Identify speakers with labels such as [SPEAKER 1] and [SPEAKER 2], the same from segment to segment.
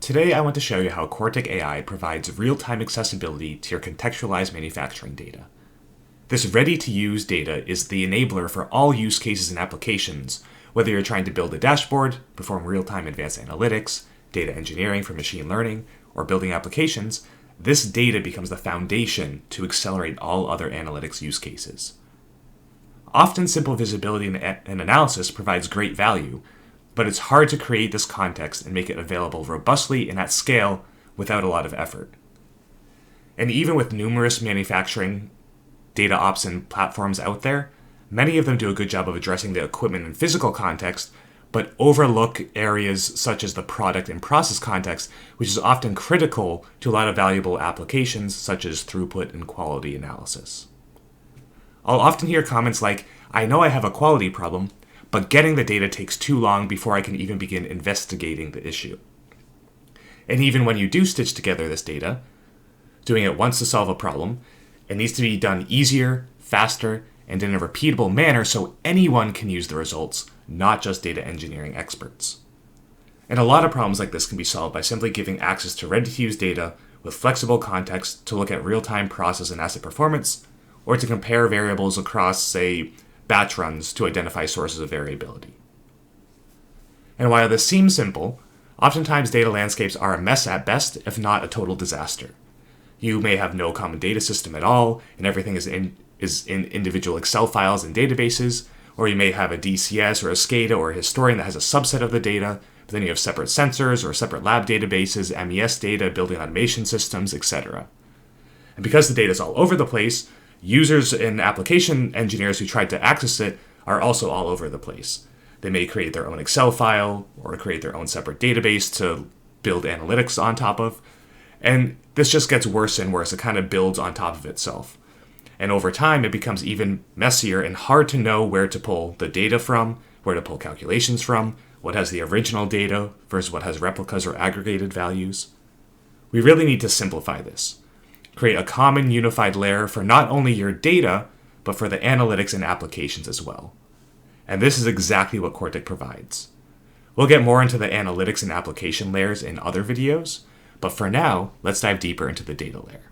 [SPEAKER 1] Today I want to show you how Quartic AI provides real-time accessibility to your contextualized manufacturing data. This ready-to-use data is the enabler for all use cases and applications, whether you're trying to build a dashboard, perform real-time advanced analytics, data engineering for machine learning, or building applications. This data becomes the foundation to accelerate all other analytics use cases. Often simple visibility and analysis provides great value, but it's hard to create this context and make it available robustly and at scale without a lot of effort. And even with numerous manufacturing DataOps and platforms out there, many of them do a good job of addressing the equipment and physical context, but overlook areas such as the product and process context, which is often critical to a lot of valuable applications such as throughput and quality analysis. I'll often hear comments like, "I know I have a quality problem, but getting the data takes too long before I can even begin investigating the issue." And even when you do stitch together this data, doing it once to solve a problem, it needs to be done easier, faster, and in a repeatable manner so anyone can use the results, not just data engineering experts. And a lot of problems like this can be solved by simply giving access to ready-to-use data with flexible context to look at real-time process and asset performance, or to compare variables across, say, batch runs to identify sources of variability. And while this seems simple, oftentimes data landscapes are a mess at best, if not a total disaster. You may have no common data system at all, and everything is in individual Excel files and databases, or you may have a DCS or a SCADA or a historian that has a subset of the data, but then you have separate sensors or separate lab databases, MES data, building automation systems, etc. And because the data is all over the place, users and application engineers who try to access it are also all over the place. They may create their own Excel file or create their own separate database to build analytics on top of. And this just gets worse and worse. It kind of builds on top of itself. And over time, it becomes even messier and hard to know where to pull the data from, where to pull calculations from, what has the original data versus what has replicas or aggregated values. We really need to simplify this. Create a common unified layer for not only your data, but for the analytics and applications as well. And this is exactly what Quartic provides. We'll get more into the analytics and application layers in other videos, but for now, let's dive deeper into the data layer.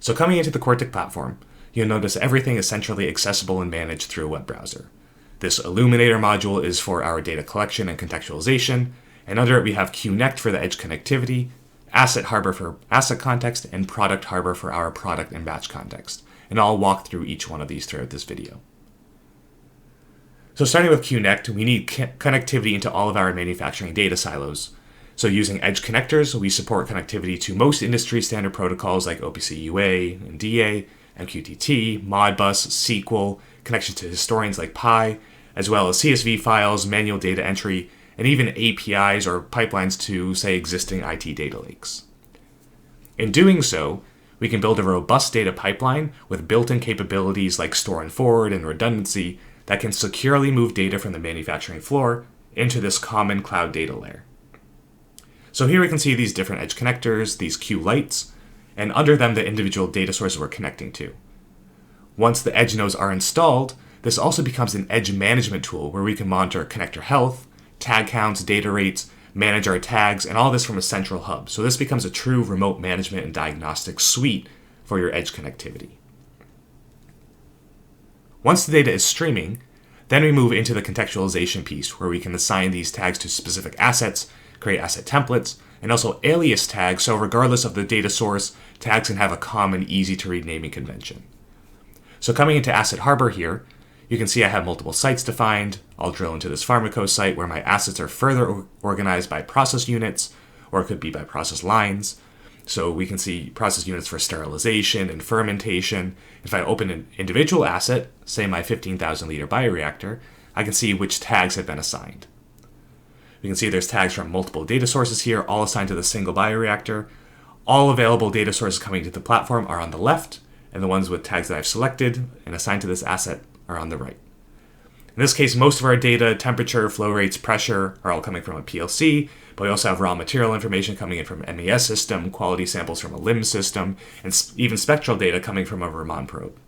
[SPEAKER 1] So coming into the Quartic platform, you'll notice everything is centrally accessible and managed through a web browser. This Illuminator module is for our data collection and contextualization, and under it we have QNect for the edge connectivity, Asset Harbor for asset context, and Product Harbor for our product and batch context. And I'll walk through each one of these throughout this video. So starting with QNect, we need connectivity into all of our manufacturing data silos. So using edge connectors, we support connectivity to most industry standard protocols like OPC UA and DA, MQTT, Modbus, SQL, connection to historians like Pi, as well as CSV files, manual data entry, and even APIs or pipelines to, say, existing IT data lakes. In doing so, we can build a robust data pipeline with built-in capabilities like store and forward and redundancy that can securely move data from the manufacturing floor into this common cloud data layer. So here we can see these different edge connectors, these Q lights, and under them the individual data sources we're connecting to. Once the edge nodes are installed, this also becomes an edge management tool where we can monitor connector health, tag counts, data rates, manage our tags, and all this from a central hub. So this becomes a true remote management and diagnostic suite for your edge connectivity. Once the data is streaming, then we move into the contextualization piece where we can assign these tags to specific assets, create asset templates, and also alias tags, so regardless of the data source, tags can have a common, easy-to-read naming convention. So coming into Asset Harbor here, you can see I have multiple sites defined. I'll drill into this Pharmaco site where my assets are further organized by process units, or it could be by process lines. So we can see process units for sterilization and fermentation. If I open an individual asset, say my 15,000 liter bioreactor, I can see which tags have been assigned. We can see there's tags from multiple data sources here, all assigned to the single bioreactor. All available data sources coming to the platform are on the left, and the ones with tags that I've selected and assigned to this asset are on the right. In this case, most of our data, temperature, flow rates, pressure, are all coming from a PLC, but we also have raw material information coming in from an MES system, quality samples from a LIMS system, and even spectral data coming from a Raman probe.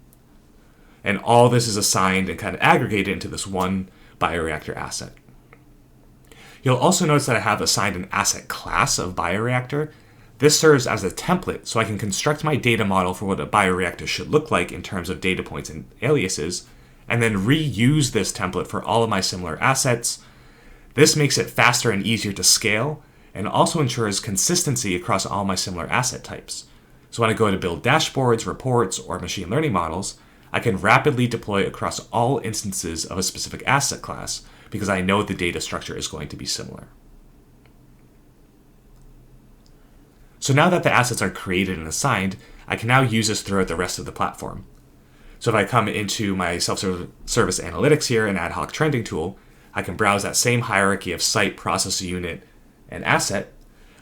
[SPEAKER 1] And all this is assigned and kind of aggregated into this one bioreactor asset. You'll also notice that I have assigned an asset class of bioreactor. This serves as a template so I can construct my data model for what a bioreactor should look like in terms of data points and aliases, and then reuse this template for all of my similar assets. This makes it faster and easier to scale, and also ensures consistency across all my similar asset types. So when I go to build dashboards, reports, or machine learning models, I can rapidly deploy across all instances of a specific asset class because I know the data structure is going to be similar. So now that the assets are created and assigned, I can now use this throughout the rest of the platform. So if I come into my self-service analytics here and ad hoc trending tool, I can browse that same hierarchy of site, process unit, and asset.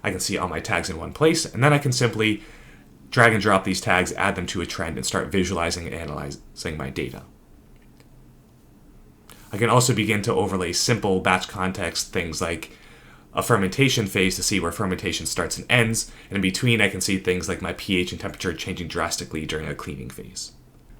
[SPEAKER 1] I can see all my tags in one place, and then I can simply drag and drop these tags, add them to a trend, and start visualizing and analyzing my data. I can also begin to overlay simple batch context, things like a fermentation phase to see where fermentation starts and ends, and in between I can see things like my pH and temperature changing drastically during a cleaning phase.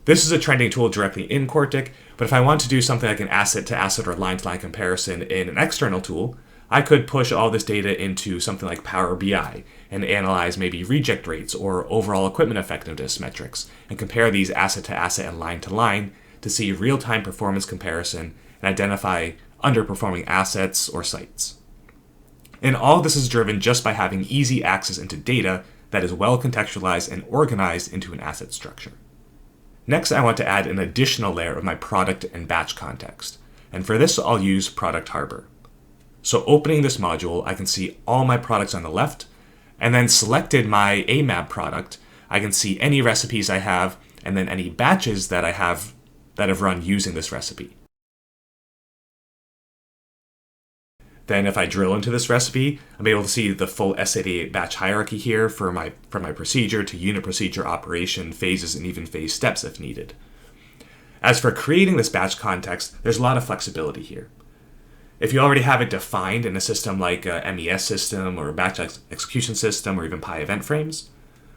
[SPEAKER 1] This is a trending tool directly in Quartic, but if I want to do something like an asset-to-asset or line-to-line comparison in an external tool, I could push all this data into something like Power BI and analyze maybe reject rates or overall equipment effectiveness metrics and compare these asset-to-asset and line-to-line to see real-time performance comparison and identify underperforming assets or sites. And all this is driven just by having easy access into data that is well contextualized and organized into an asset structure. Next, I want to add an additional layer of my product and batch context. And for this, I'll use Product Harbor. So opening this module, I can see all my products on the left, and then selected my AMAP product, I can see any recipes I have, and then any batches that I have that have run using this recipe. Then if I drill into this recipe, I'm able to see the full S88 batch hierarchy here from my procedure to unit procedure operation, phases, and even phase steps if needed. As for creating this batch context, there's a lot of flexibility here. If you already have it defined in a system like a MES system or a batch execution system or even Pi event frames,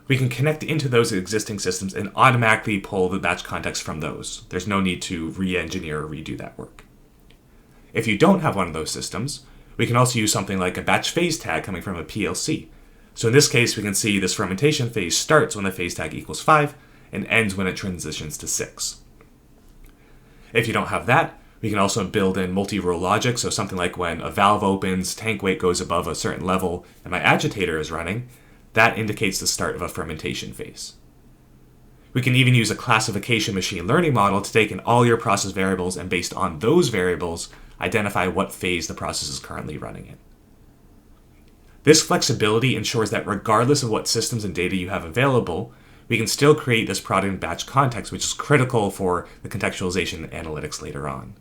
[SPEAKER 1] we can connect into those existing systems and automatically pull the batch context from those. There's no need to re-engineer or redo that work. If you don't have one of those systems, we can also use something like a batch phase tag coming from a PLC. So in this case, we can see this fermentation phase starts when the phase tag equals 5 and ends when it transitions to 6. If you don't have that, we can also build in multi-row logic, so something like when a valve opens, tank weight goes above a certain level, and my agitator is running, that indicates the start of a fermentation phase. We can even use a classification machine learning model to take in all your process variables and based on those variables, identify what phase the process is currently running in. This flexibility ensures that regardless of what systems and data you have available, we can still create this product and batch context, which is critical for the contextualization and analytics later on.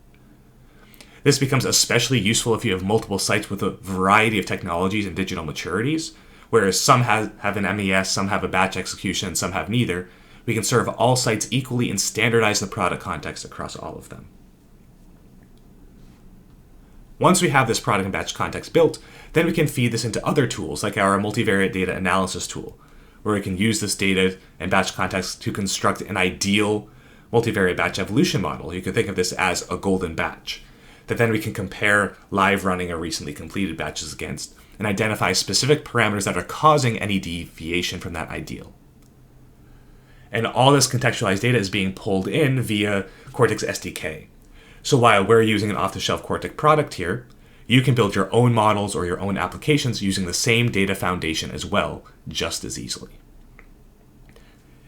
[SPEAKER 1] This becomes especially useful if you have multiple sites with a variety of technologies and digital maturities, whereas some have an MES, some have a batch execution, some have neither. We can serve all sites equally and standardize the product context across all of them. Once we have this product and batch context built, then we can feed this into other tools like our multivariate data analysis tool, where we can use this data and batch context to construct an ideal multivariate batch evolution model. You can think of this as a golden batch, that then we can compare live running or recently completed batches against and identify specific parameters that are causing any deviation from that ideal. And all this contextualized data is being pulled in via Quartic's SDK. So while we're using an off-the-shelf Quartic product here, you can build your own models or your own applications using the same data foundation as well, just as easily.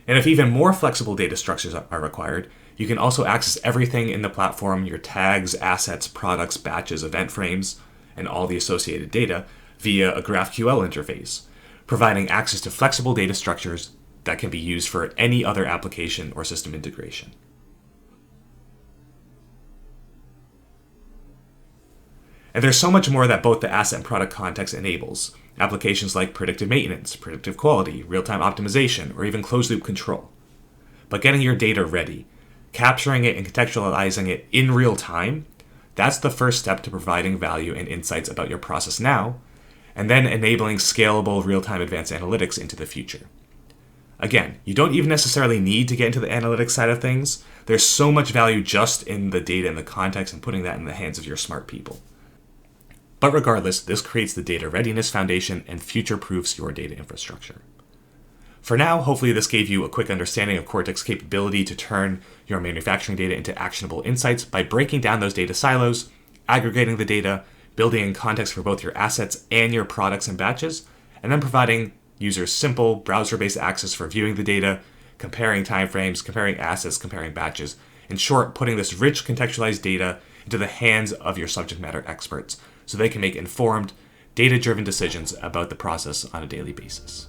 [SPEAKER 1] And if even more flexible data structures are required, you can also access everything in the platform, your tags, assets, products, batches, event frames, and all the associated data via a GraphQL interface, providing access to flexible data structures that can be used for any other application or system integration. And there's so much more that both the asset and product context enables. Applications like predictive maintenance, predictive quality, real-time optimization, or even closed-loop control. But getting your data ready, capturing it and contextualizing it in real time, that's the first step to providing value and insights about your process now, and then enabling scalable real-time advanced analytics into the future. Again, you don't even necessarily need to get into the analytics side of things. There's so much value just in the data and the context and putting that in the hands of your smart people. But regardless, this creates the data readiness foundation and future-proofs your data infrastructure. For now, hopefully this gave you a quick understanding of Quartic's capability to turn your manufacturing data into actionable insights by breaking down those data silos, aggregating the data, building in context for both your assets and your products and batches, and then providing users simple browser-based access for viewing the data, comparing timeframes, comparing assets, comparing batches. In short, putting this rich contextualized data into the hands of your subject matter experts so they can make informed, data-driven decisions about the process on a daily basis.